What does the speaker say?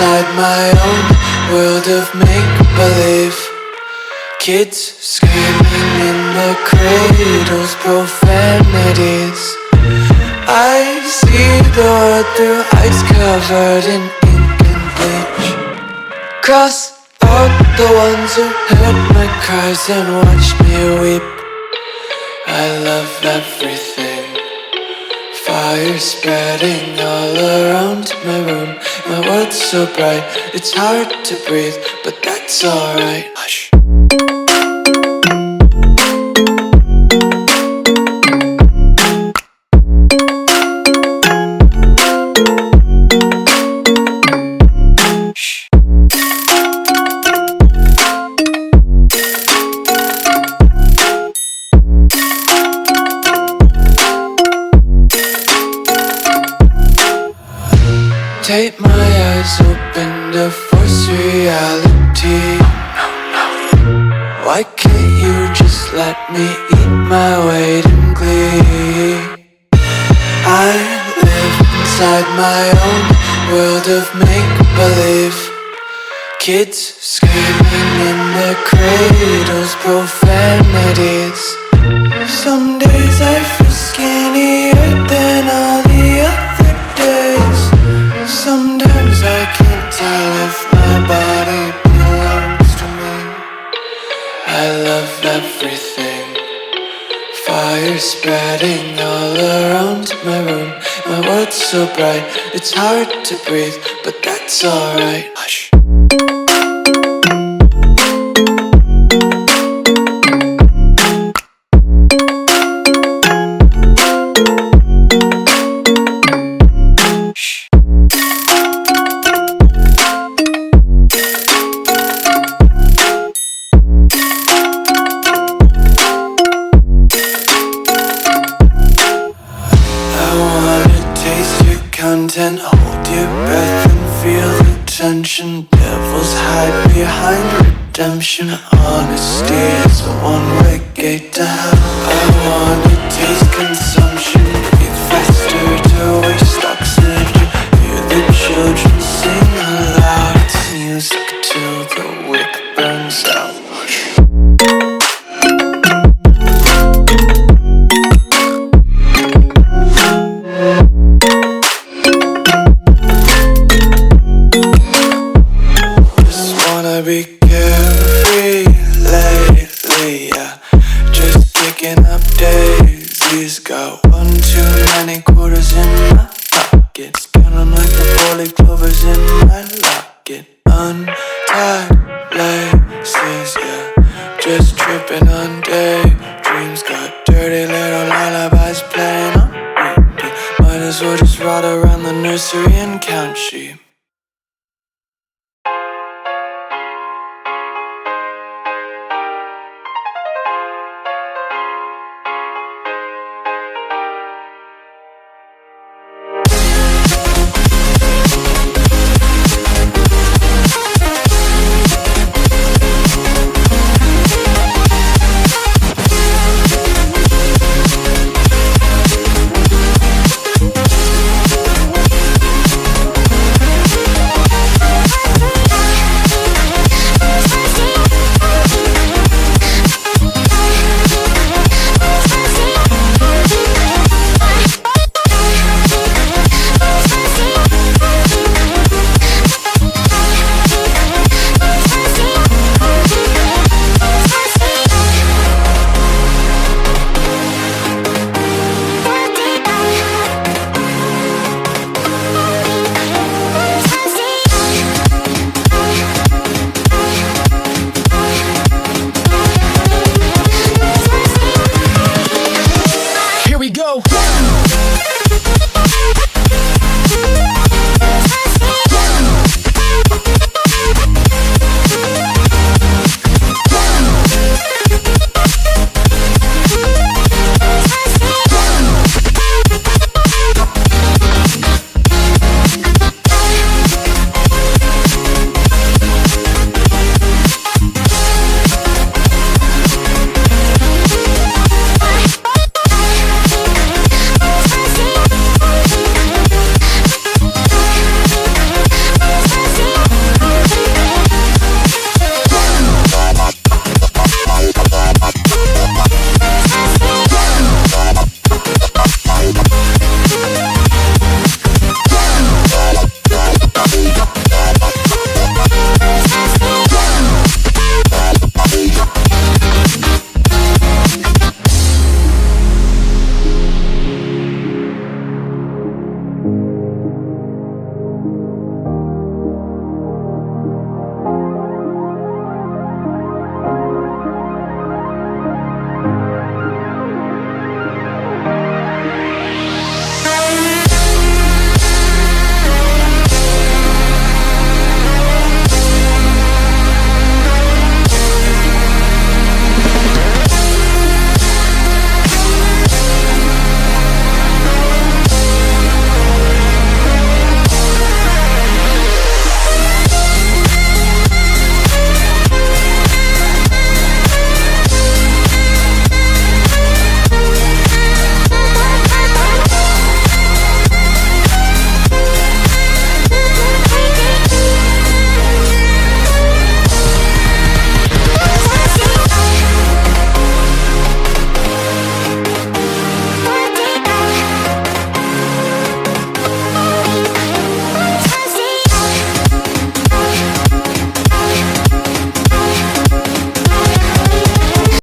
inside my own world of make-believe. Kids screaming in the cradles, profanities. I see the world through ice covered in ink and bleach. Cross out the ones who heard my cries and watched me weep. I love everything. Fire spreading all around my room. My world's so bright, it's hard to breathe, but that's alright. Hush. Tape my eyes open to force reality. Why can't you just let me eat my weight in glee? I live inside my own world of make-believe. Kids screaming in their cradles, profanities. Some days I feel skinnier than all the other days. Sometimes I can't tell if my body belongs to me. I love everything. Fire spreading all around my room. My world's so bright, it's hard to breathe, but that's alright. Hush. Content, hold your breath and feel the tension. Devils hide behind redemption. Honesty is a one-way gate to hell. I wanna taste consumption, breathe faster to waste oxygen. Hear the children sing aloud. It's music till the wick burns out. Be